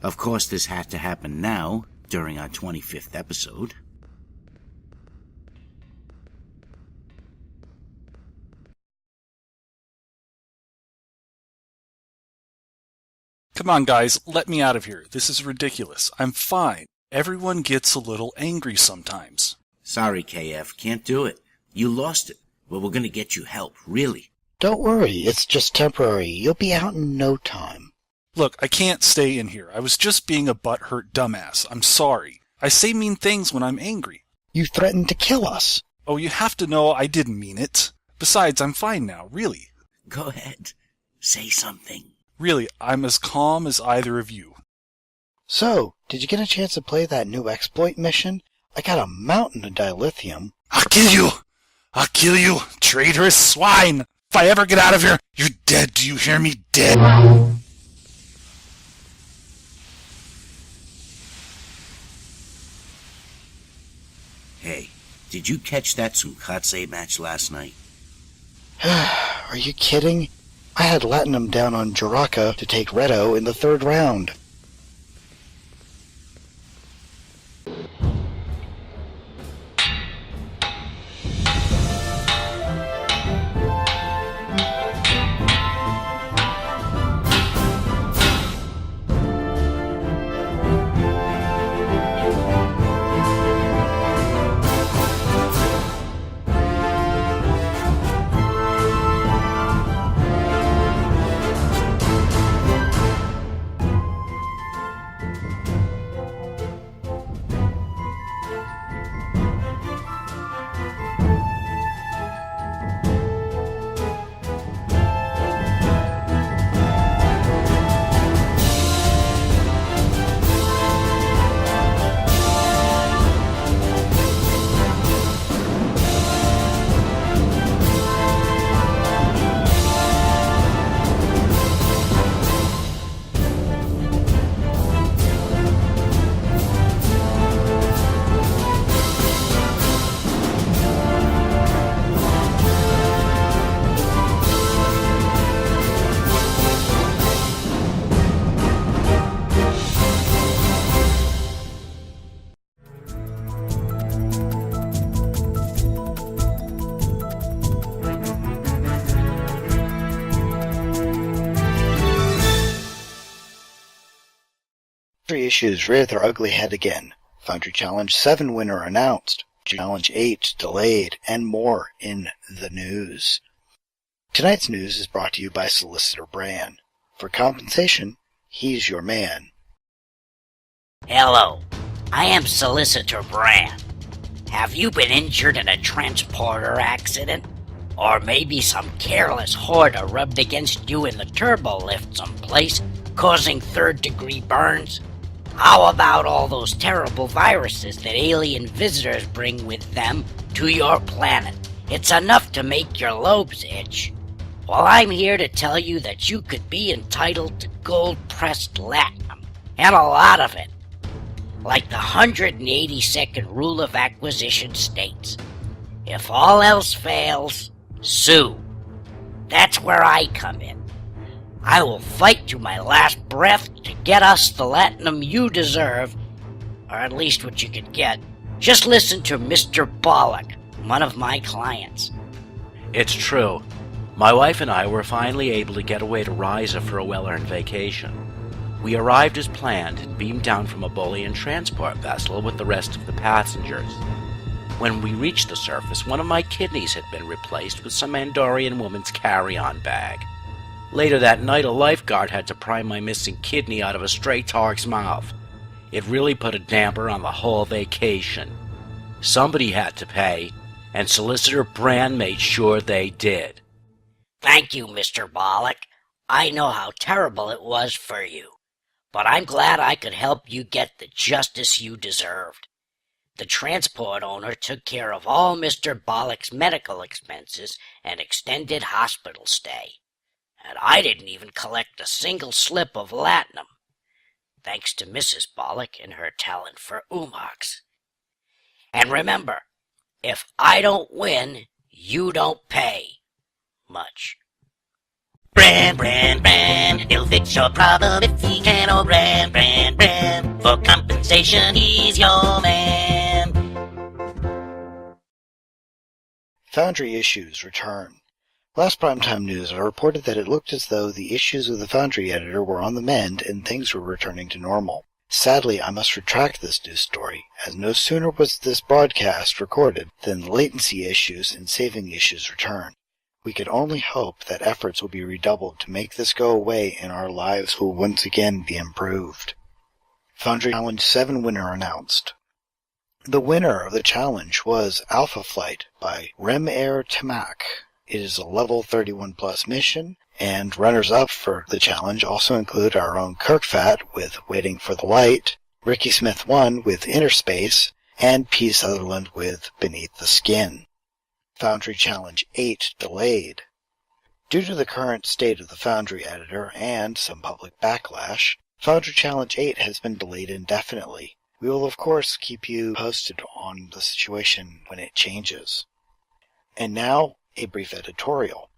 Of course, this had to happen now, during our 25th episode. Come on, guys, let me out of here. This is ridiculous. I'm fine. Everyone gets a little angry sometimes. Sorry, KF, can't do it. You lost it. Well, we're gonna get you help, really. Don't worry, it's just temporary. You'll be out in no time. Look, I can't stay in here. I was just being a butthurt dumbass. I'm sorry. I say mean things when I'm angry. You threatened to kill us. Oh, you have to know I didn't mean it. Besides, I'm fine now, really. Go ahead. Say something. Really, I'm as calm as either of you. So, did you get a chance to play that new exploit mission? I got a mountain of dilithium. I'll kill you! I'll kill you, traitorous swine! If I ever get out of here, you're dead. Do you hear me? Dead. Hey, did you catch that Tsukatse match last night? Are you kidding? I had Latinum down on Jaraka to take Redo in the 3rd round. Foundry issues rear their ugly head again. Foundry Challenge 7 winner announced. Challenge 8 delayed, and more in the news. Tonight's news is brought to you by Solicitor Bran. For compensation, he's your man. Hello, I am Solicitor Bran. Have you been injured in a transporter accident? Or maybe some careless hoarder rubbed against you in the turbo lift someplace, causing 3rd-degree burns? How about all those terrible viruses that alien visitors bring with them to your planet? It's enough to make your lobes itch. Well, I'm here to tell you that you could be entitled to gold-pressed latinum, and a lot of it. Like the 182nd rule of acquisition states, if all else fails, sue. That's where I come in. I will fight to my last breath to get us the latinum you deserve, or at least what you could get. Just listen to Mr. Bollock, one of my clients. It's true. My wife and I were finally able to get away to Riza for a well-earned vacation. We arrived as planned and beamed down from a Bolian transport vessel with the rest of the passengers. When we reached the surface, one of my kidneys had been replaced with some Andorian woman's carry-on bag. Later that night, a lifeguard had to pry my missing kidney out of a stray targ's mouth. It really put a damper on the whole vacation. Somebody had to pay, and Solicitor Bran made sure they did. Thank you, Mr. Bollock. I know how terrible it was for you, but I'm glad I could help you get the justice you deserved. The transport owner took care of all Mr. Bollock's medical expenses and extended hospital stay. And I didn't even collect a single slip of latinum, thanks to Mrs. Bollock and her talent for umox. And remember, if I don't win, you don't pay much. Bran, he'll fix your problem if he can. Oh, Bran, for compensation, he's your man. Foundry issues return. Last Primetime News, I reported that it looked as though the issues with the Foundry editor were on the mend and things were returning to normal. Sadly, I must retract this news story, as no sooner was this broadcast recorded than the latency issues and saving issues returned. We can only hope that efforts will be redoubled to make this go away and our lives will once again be improved. Foundry Challenge 7 winner announced. The winner of the challenge was Alpha Flight by Rem Air Tamak. It is a level 31 plus mission, and runners-up for the challenge also include our own Kirkfat with Waiting for the Light, Ricky Smith 1 with Inner Space, and P. Sutherland with Beneath the Skin. Foundry Challenge 8 delayed. Due to the current state of the Foundry editor and some public backlash, Foundry Challenge 8 has been delayed indefinitely. We will of course keep you posted on the situation when it changes. And now, a brief editorial.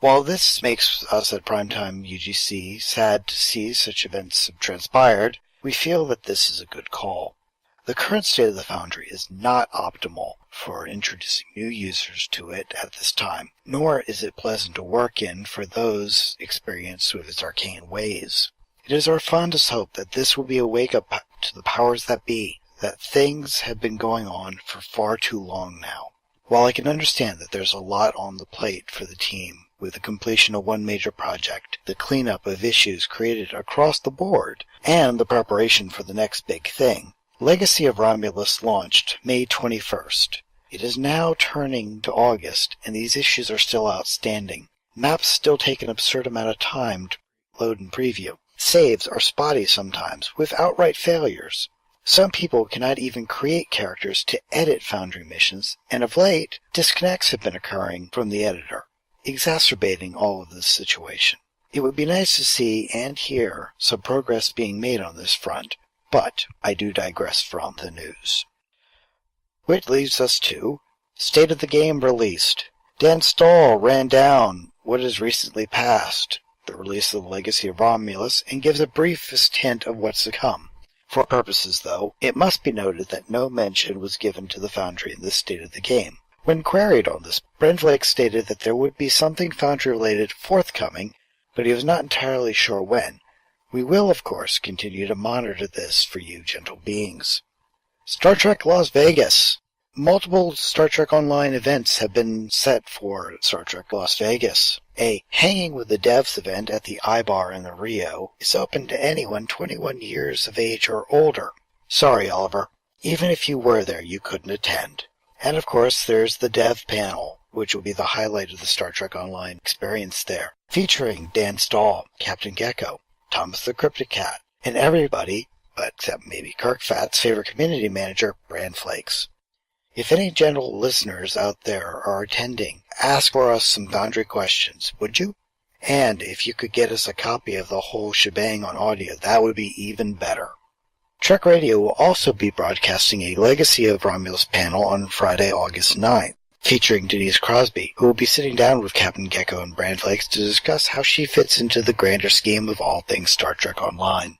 While this makes us at PrimetimeUGC sad to see such events have transpired, we feel that this is a good call. The current state of the Foundry is not optimal for introducing new users to it at this time, nor is it pleasant to work in for those experienced with its arcane ways. It is our fondest hope that this will be a wake-up to the powers that be, that things have been going on for far too long now. While I can understand that there's a lot on the plate for the team, with the completion of one major project, the cleanup of issues created across the board, and the preparation for the next big thing, Legacy of Romulus launched May 21st. It is now turning to August, and these issues are still outstanding. Maps still take an absurd amount of time to load and preview. Saves are spotty sometimes, with outright failures. Some people cannot even create characters to edit Foundry missions, and of late, disconnects have been occurring from the editor, exacerbating all of this situation. It would be nice to see and hear some progress being made on this front, but I do digress from the news. Which leads us to State of the Game released. Dan Stahl ran down what has recently passed, the release of the Legacy of Romulus, and gives a briefest hint of what's to come. For purposes, though, it must be noted that no mention was given to the Foundry in this State of the Game. When queried on this, Brendlake stated that there would be something Foundry-related forthcoming, but he was not entirely sure when. We will, of course, continue to monitor this for you, gentle beings. Star Trek Las Vegas. Multiple Star Trek Online events have been set for Star Trek Las Vegas. A Hanging with the Devs event at the iBar in the Rio is open to anyone 21 years of age or older. Sorry, Oliver. Even if you were there, you couldn't attend. And of course, there's the Dev panel, which will be the highlight of the Star Trek Online experience there, featuring Dan Stahl, Captain Gecko, Thomas the Cryptic Cat, and everybody, but except maybe Kirkfat's favorite community manager, Bran Flakes. If any gentle listeners out there are attending, ask for us some Foundry questions, would you? And if you could get us a copy of the whole shebang on audio, that would be even better. Trek Radio will also be broadcasting a Legacy of Romulus panel on Friday, August 9th, featuring Denise Crosby, who will be sitting down with Captain Gecko and Bran Flakes to discuss how she fits into the grander scheme of all things Star Trek Online.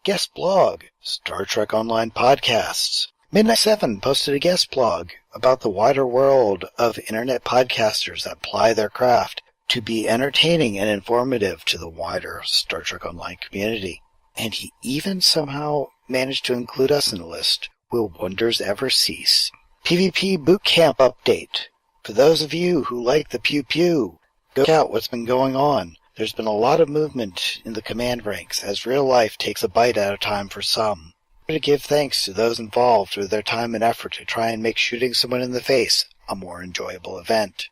Guest blog, Star Trek Online podcasts. Midnight 7 posted a guest blog about the wider world of internet podcasters that ply their craft to be entertaining and informative to the wider Star Trek Online community. And he even somehow managed to include us in the list. Will wonders ever cease? PvP Boot Camp update. For those of you who like the pew-pew, go check out what's been going on. There's been a lot of movement in the command ranks as real life takes a bite at a time for some. To give thanks to those involved with their time and effort to try and make shooting someone in the face a more enjoyable event.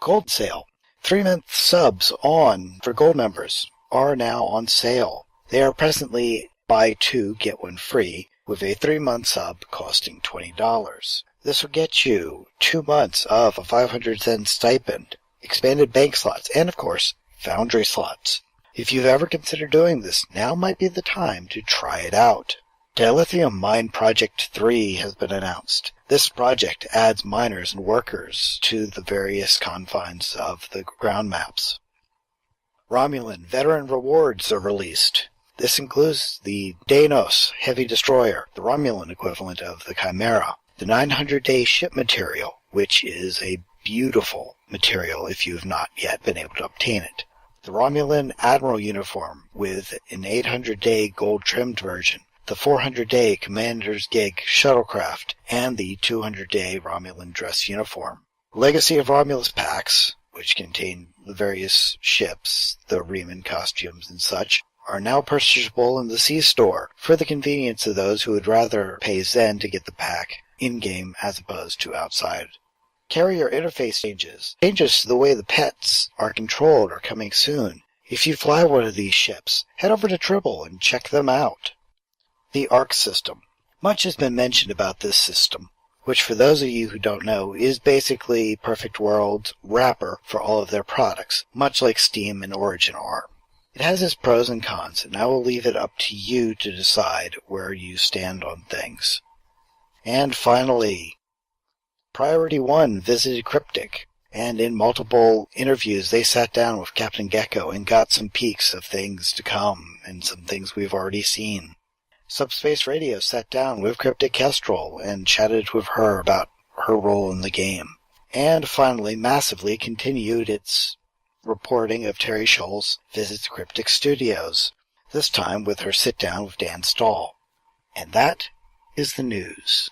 Gold Sale. 3-month subs on for gold members are now on sale. They are presently buy 2, get 1 free, with a 3-month sub costing $20. This will get you 2 months of a 500 cent stipend, expanded bank slots, and of course, Foundry slots. If you've ever considered doing this, now might be the time to try it out. Dilithium Mine Project 3 has been announced. This project adds miners and workers to the various confines of the ground maps. Romulan veteran rewards are released. This includes the Danos Heavy Destroyer, the Romulan equivalent of the Chimera, the 900-day ship material, which is a beautiful material if you have not yet been able to obtain it, the Romulan Admiral uniform with an 800-day gold-trimmed version, the 400-day Commander's Gig shuttlecraft, and the 200-day Romulan dress uniform. Legacy of Romulus packs, which contain the various ships, the Riemann costumes and such, are now purchasable in the C-Store for the convenience of those who would rather pay Zen to get the pack in-game as opposed to outside. Carrier interface changes to the way the pets are controlled are coming soon. If you fly one of these ships, head over to Tribble and check them out. The ARC system. Much has been mentioned about this system, which for those of you who don't know is basically Perfect World's wrapper for all of their products, much like Steam and Origin are. It has its pros and cons, and I will leave it up to you to decide where you stand on things. And finally, Priority 1 visited Cryptic, and in multiple interviews they sat down with Captain Gecko and got some peeks of things to come and some things we've already seen. Subspace Radio sat down with Cryptic Kestrel and chatted with her about her role in the game. And finally, Massively continued its reporting of Terry Scholl's visits Cryptic Studios, this time with her sit-down with Dan Stahl. And that is the news.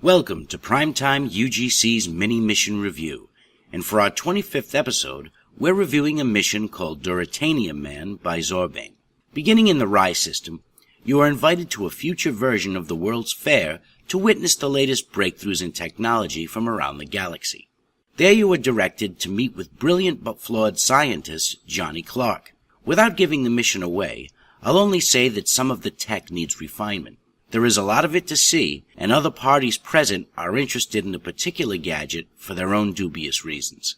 Welcome to Primetime UGC's mini-mission review, and for our 25th episode, we're reviewing a mission called Duratanium Man by Zorbane. Beginning in the Rye system, you are invited to a future version of the World's Fair to witness the latest breakthroughs in technology from around the galaxy. There you are directed to meet with brilliant but flawed scientist Johnny Clark. Without giving the mission away, I'll only say that some of the tech needs refinement. There is a lot of it to see, and other parties present are interested in a particular gadget for their own dubious reasons.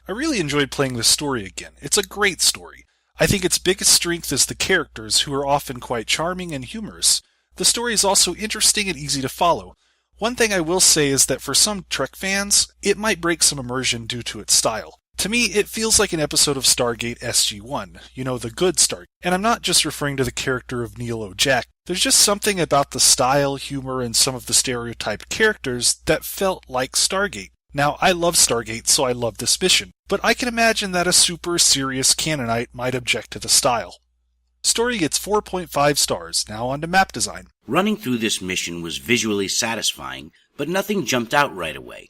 I really enjoyed playing this story again. It's a great story. I think its biggest strength is the characters, who are often quite charming and humorous. The story is also interesting and easy to follow. One thing I will say is that for some Trek fans, it might break some immersion due to its style. To me, it feels like an episode of Stargate SG-1, the good Stargate. And I'm not just referring to the character of Neil O'Jack. There's just something about the style, humor, and some of the stereotyped characters that felt like Stargate. Now, I love Stargate, so I love this mission, but I can imagine that a super serious Canaanite might object to the style. Story gets 4.5 stars, now on to map design. Running through this mission was visually satisfying, but nothing jumped out right away.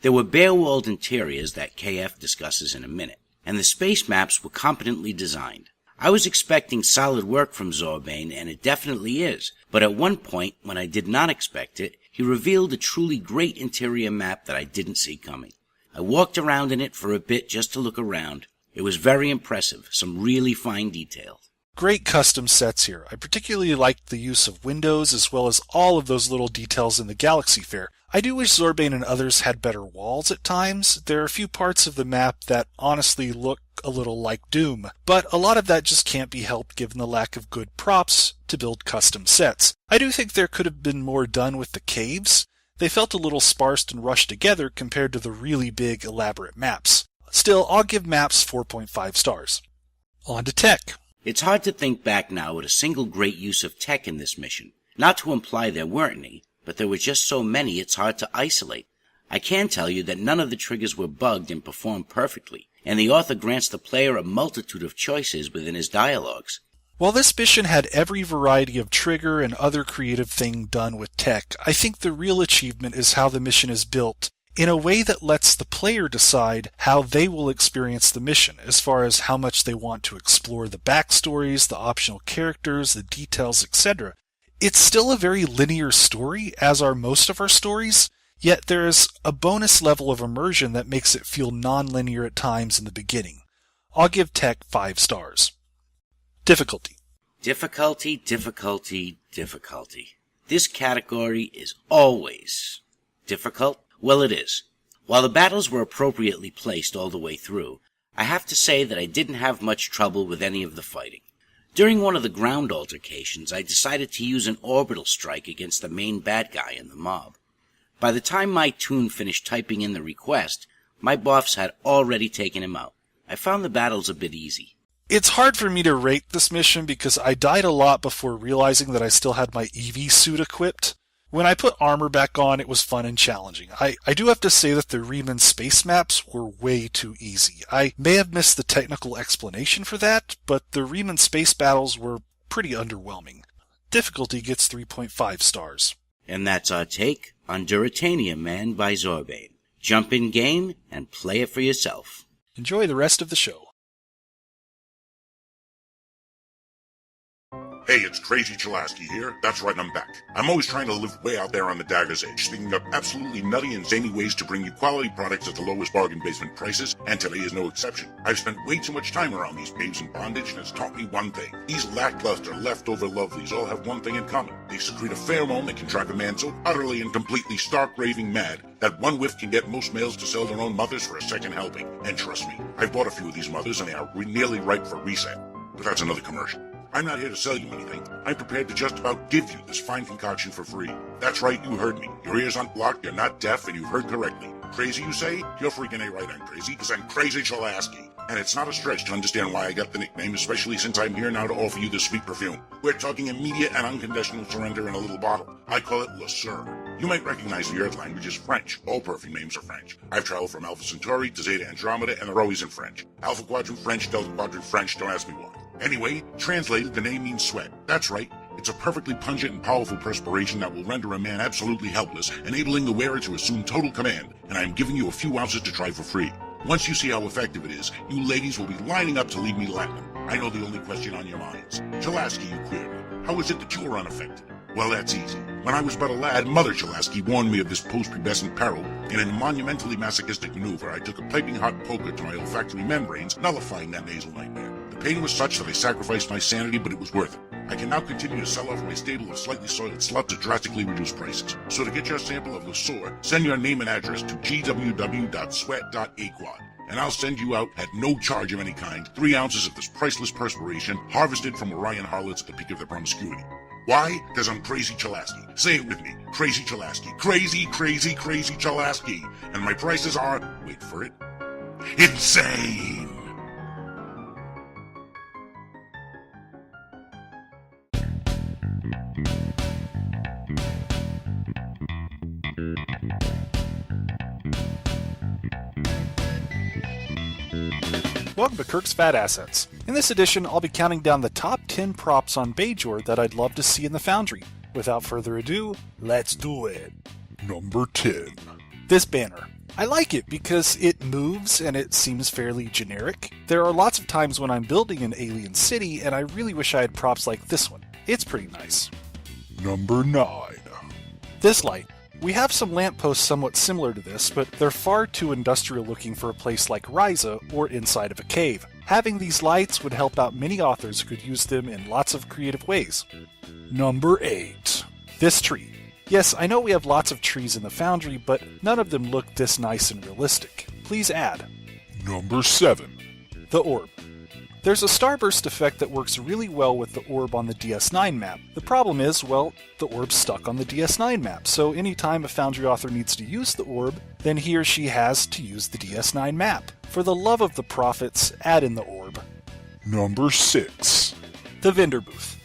There were bare-walled interiors that KF discusses in a minute, and the space maps were competently designed. I was expecting solid work from Zorbane, and it definitely is, but at one point, when I did not expect it, he revealed a truly great interior map that I didn't see coming. I walked around in it for a bit just to look around. It was very impressive, some really fine detail. Great custom sets here. I particularly liked the use of windows as well as all of those little details in the Galaxy Fair. I do wish Zorbane and others had better walls at times. There are a few parts of the map that honestly look a little like Doom, but a lot of that just can't be helped given the lack of good props to build custom sets. I do think there could have been more done with the caves. They felt a little sparse and rushed together compared to the really big, elaborate maps. Still, I'll give maps 4.5 stars. On to tech. It's hard to think back now at a single great use of tech in this mission. Not to imply there weren't any, but there were just so many it's hard to isolate. I can tell you that none of the triggers were bugged and performed perfectly, and the author grants the player a multitude of choices within his dialogues. While this mission had every variety of trigger and other creative thing done with tech, I think the real achievement is how the mission is built in a way that lets the player decide how they will experience the mission, as far as how much they want to explore the backstories, the optional characters, the details, etc. It's still a very linear story, as are most of our stories, yet there is a bonus level of immersion that makes it feel non-linear at times in the beginning. I'll give tech 5 stars. Difficulty. Difficulty. This category is always difficult. Well, it is. While the battles were appropriately placed all the way through, I have to say that I didn't have much trouble with any of the fighting. During one of the ground altercations, I decided to use an orbital strike against the main bad guy in the mob. By the time my toon finished typing in the request, my buffs had already taken him out. I found the battles a bit easy. It's hard for me to rate this mission because I died a lot before realizing that I still had my EV suit equipped. When I put armor back on, it was fun and challenging. I do have to say that the Riemann space maps were way too easy. I may have missed the technical explanation for that, but the Riemann space battles were pretty underwhelming. Difficulty gets 3.5 stars. And that's our take on Duratanium Man by Zorbane. Jump in game and play it for yourself. Enjoy the rest of the show. Hey, it's Crazy Chalaski here. That's right, I'm back. I'm always trying to live way out there on the dagger's edge, thinking up absolutely nutty and zany ways to bring you quality products at the lowest bargain basement prices, and today is no exception. I've spent way too much time around these babes in bondage, and it's taught me one thing. These lackluster, leftover lovelies all have one thing in common. They secrete a pheromone that can drive a man so utterly and completely stark raving mad that one whiff can get most males to sell their own mothers for a second helping. And trust me, I've bought a few of these mothers, and they are nearly ripe for resale. But that's another commercial. I'm not here to sell you anything. I'm prepared to just about give you this fine concoction for free. That's right, you heard me. Your ears aren't blocked, you're not deaf, and you heard correctly. Crazy, you say? You're freaking A right, I'm crazy, because I'm Crazy Chalaski. And it's not a stretch to understand why I got the nickname, especially since I'm here now to offer you this sweet perfume. We're talking immediate and unconditional surrender in a little bottle. I call it Le Sur. You might recognize the Earth language as French. All perfume names are French. I've traveled from Alpha Centauri to Zeta Andromeda, and they're always in French. Alpha Quadrant French, Delta Quadrant French, don't ask me why. Anyway, translated, the name means sweat. That's right. It's a perfectly pungent and powerful perspiration that will render a man absolutely helpless, enabling the wearer to assume total command, and I am giving you a few ounces to try for free. Once you see how effective it is, you ladies will be lining up to leave me Latin. I know the only question on your minds. Chalaski, you queer me. How is it that you were unaffected? Well, that's easy. When I was but a lad, Mother Chalaski warned me of this post-pubescent peril. In a monumentally masochistic maneuver, I took a piping hot poker to my olfactory membranes, nullifying that nasal nightmare. The pain was such that I sacrificed my sanity, but it was worth it. I can now continue to sell off my stable of slightly soiled sluts at drastically reduced prices. So to get your sample of Le Sur, send your name and address to gww.sweat.aquad. And I'll send you out, at no charge of any kind, 3 ounces of this priceless perspiration harvested from Orion harlots at the peak of their promiscuity. Why? Because I'm Crazy Chalaski. Say it with me. Crazy Chalaski. Crazy, crazy, crazy Chalaski. And my prices are, wait for it, insane! Welcome to Kirk's Fat Assets. In this edition, I'll be counting down the top 10 props on Bajor that I'd love to see in the Foundry. Without further ado, let's do it. Number 10. This banner. I like it because it moves and it seems fairly generic. There are lots of times when I'm building an alien city and I really wish I had props like this one. It's pretty nice. Number 9. This light. We have some lampposts somewhat similar to this, but they're far too industrial looking for a place like Ryza or inside of a cave. Having these lights would help out many authors who could use them in lots of creative ways. Number 8. This tree. Yes, I know we have lots of trees in the Foundry, but none of them look this nice and realistic. Please add. Number 7. The orb. There's a starburst effect that works really well with the orb on the DS9 map. The problem is, well, the orb's stuck on the DS9 map, so anytime a Foundry author needs to use the orb, then he or she has to use the DS9 map. For the love of the prophets, add in the orb. Number 6. The vendor booth.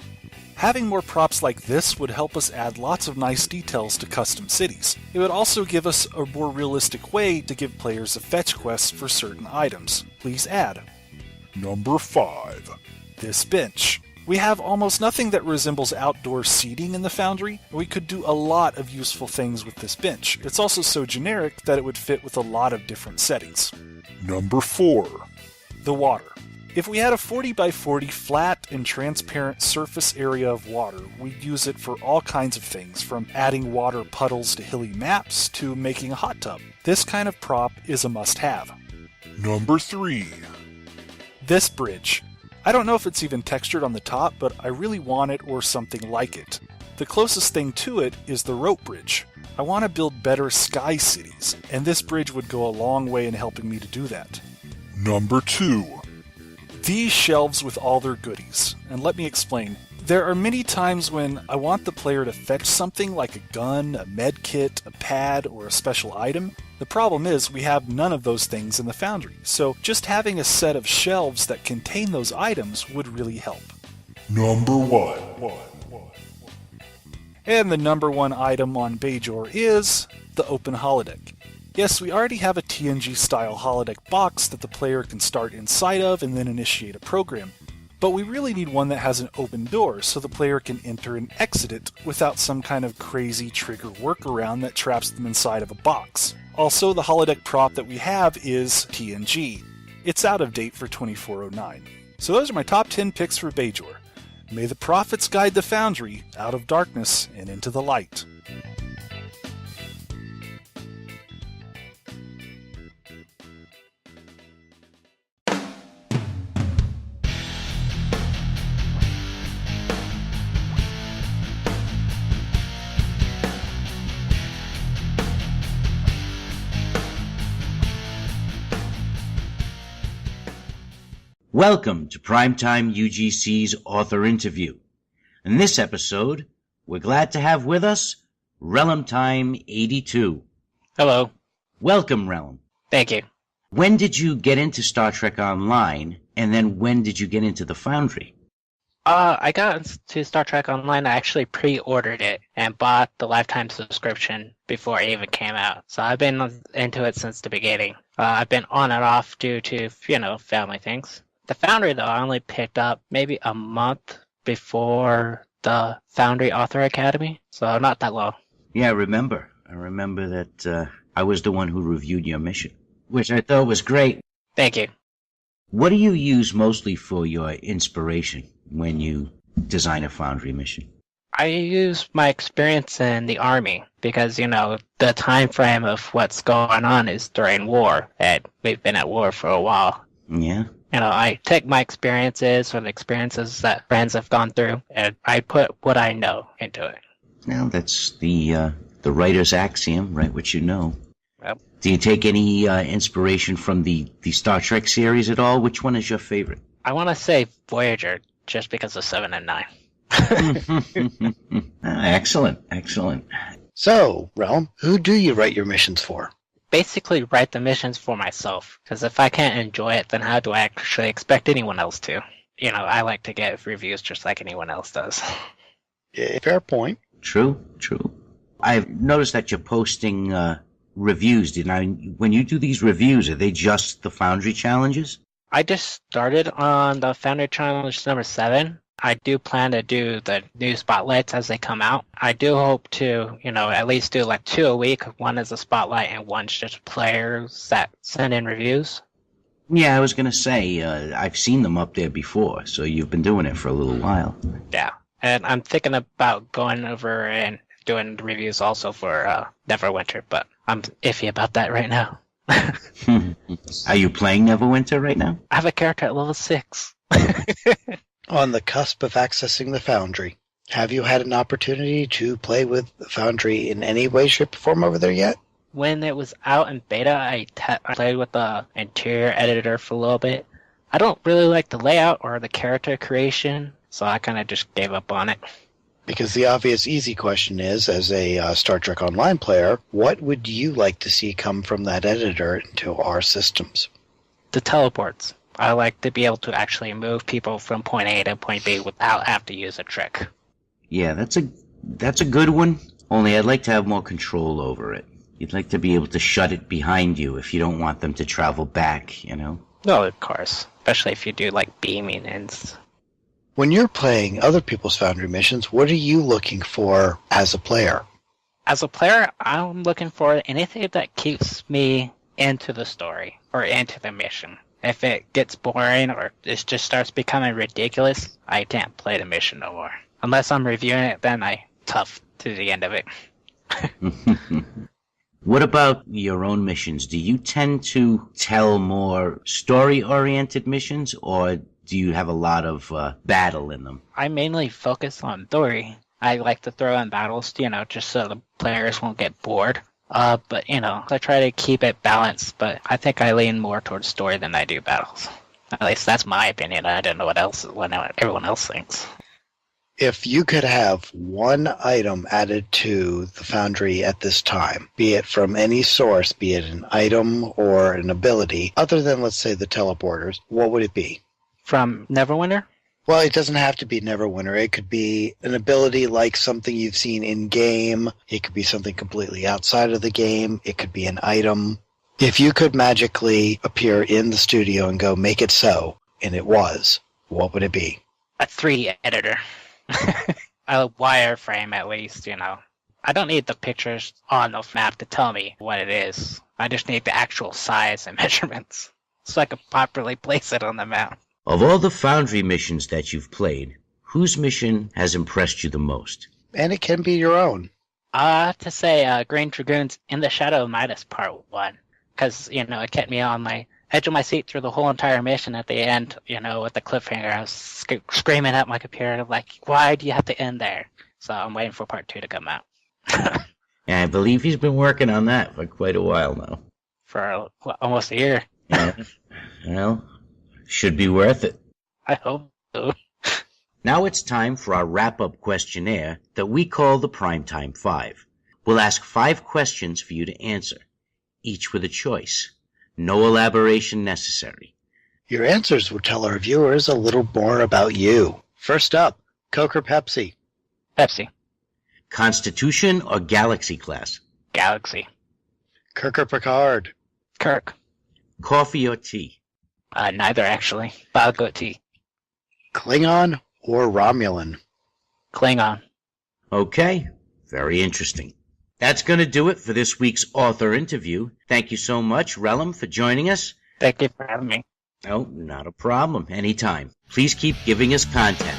Having more props like this would help us add lots of nice details to custom cities. It would also give us a more realistic way to give players a fetch quest for certain items. Please add. Number 5. This bench. We have almost nothing that resembles outdoor seating in the Foundry. We could do a lot of useful things with this bench. It's also so generic that it would fit with a lot of different settings. Number 4. The water. If we had a 40 by 40 flat and transparent surface area of water, we'd use it for all kinds of things, from adding water puddles to hilly maps to making a hot tub. This kind of prop is a must-have. Number 3. This bridge. I don't know if it's even textured on the top, but I really want it or something like it. The closest thing to it is the rope bridge. I want to build better sky cities, and this bridge would go a long way in helping me to do that. Number 2. These shelves with all their goodies. And let me explain. There are many times when I want the player to fetch something like a gun, a med kit, a pad, or a special item. The problem is we have none of those things in the Foundry, so just having a set of shelves that contain those items would really help. Number 1. And the number 1 item on Bajor is the open holodeck. Yes, we already have a TNG-style holodeck box that the player can start inside of and then initiate a program. But we really need one that has an open door so the player can enter and exit it without some kind of crazy trigger workaround that traps them inside of a box. Also, the holodeck prop that we have is TNG. It's out of date for 2409. So those are my top 10 picks for Bajor. May the prophets guide the Foundry out of darkness and into the light. Welcome to Primetime UGC's author interview. In this episode, we're glad to have with us Relum82. Hello. Welcome, Relum. Thank you. When did you get into Star Trek Online, and then when did you get into the Foundry? I got into Star Trek Online. I actually pre-ordered it and bought the lifetime subscription before it even came out. So I've been into it since the beginning. I've been on and off due to, family things. The Foundry, though, I only picked up maybe a month before the Foundry Author Academy, so not that long. Yeah, I remember that I was the one who reviewed your mission, which I thought was great. Thank you. What do you use mostly for your inspiration when you design a Foundry mission? I use my experience in the Army because, the time frame of what's going on is during war, and we've been at war for a while. Yeah. I take my experiences or the experiences that friends have gone through, and I put what I know into it. Now, that's the writer's axiom, right? What you know. Yep. Do you take any inspiration from the Star Trek series at all? Which one is your favorite? I want to say Voyager, just because of 7 and 9. Excellent. So, Realm, who do you write your missions for? Basically write the missions for myself, because if I can't enjoy it, then how do I actually expect anyone else to? I like to get reviews just like anyone else does. Yeah, fair point. True. I've noticed that you're posting reviews. When you do these reviews, are they just the Foundry challenges? I just started on the Foundry Challenge number 7. I do plan to do the new spotlights as they come out. I do hope to, at least do like 2 a week. One is a spotlight and one's just players that send in reviews. Yeah, I was going to say, I've seen them up there before, so you've been doing it for a little while. Yeah, and I'm thinking about going over and doing reviews also for Neverwinter, but I'm iffy about that right now. Are you playing Neverwinter right now? I have a character at level 6. On the cusp of accessing the Foundry, have you had an opportunity to play with the Foundry in any way, shape, or form over there yet? When it was out in beta, I played with the interior editor for a little bit. I don't really like the layout or the character creation, so I kind of just gave up on it. Because the obvious easy question is, as a Star Trek Online player, what would you like to see come from that editor into our systems? The teleports. I like to be able to actually move people from point A to point B without having to use a trick. Yeah, that's a good one, only I'd like to have more control over it. You'd like to be able to shut it behind you if you don't want them to travel back, No, of course. Especially if you do, beaming ends. When you're playing other people's Foundry missions, what are you looking for as a player? As a player, I'm looking for anything that keeps me into the story or into the mission. If it gets boring or it just starts becoming ridiculous, I can't play the mission no more. Unless I'm reviewing it, then I tough to the end of it. What about your own missions? Do you tend to tell more story-oriented missions, or do you have a lot of battle in them? I mainly focus on story, I like to throw in battles, just so the players won't get bored. But, I try to keep it balanced, but I think I lean more towards story than I do battles. At least that's my opinion. I don't know what everyone else thinks. If you could have one item added to the Foundry at this time, be it from any source, be it an item or an ability, other than, let's say, the teleporters, what would it be? From Neverwinter? Well, it doesn't have to be Neverwinter. It could be an ability like something you've seen in-game. It could be something completely outside of the game. It could be an item. If you could magically appear in the studio and go, make it so, and it was, what would it be? A 3D editor. A wireframe, at least, I don't need the pictures on the map to tell me what it is. I just need the actual size and measurements, so I can properly place it on the map. Of all the Foundry missions that you've played, whose mission has impressed you the most? And it can be your own. To say Green Dragoons in the Shadow of Midas Part 1, because, it kept me on my edge of my seat through the whole entire mission. At the end, with the cliffhanger, I was screaming at my computer, like, why do you have to end there? So I'm waiting for Part 2 to come out. And I believe he's been working on that for quite a while now. For almost a year. Yeah. Well, should be worth it. I hope so. Now it's time for our wrap-up questionnaire that we call the Primetime 5. We'll ask 5 questions for you to answer, each with a choice. No elaboration necessary. Your answers will tell our viewers a little more about you. First up, Coke or Pepsi? Pepsi. Constitution or Galaxy class? Galaxy. Kirk or Picard? Kirk. Coffee or tea? Neither, actually. But I'll go tea. Klingon or Romulan? Klingon. Okay, very interesting. That's going to do it for this week's author interview. Thank you so much, Relum, for joining us. Thank you for having me. Oh, not a problem. Anytime. Please keep giving us content.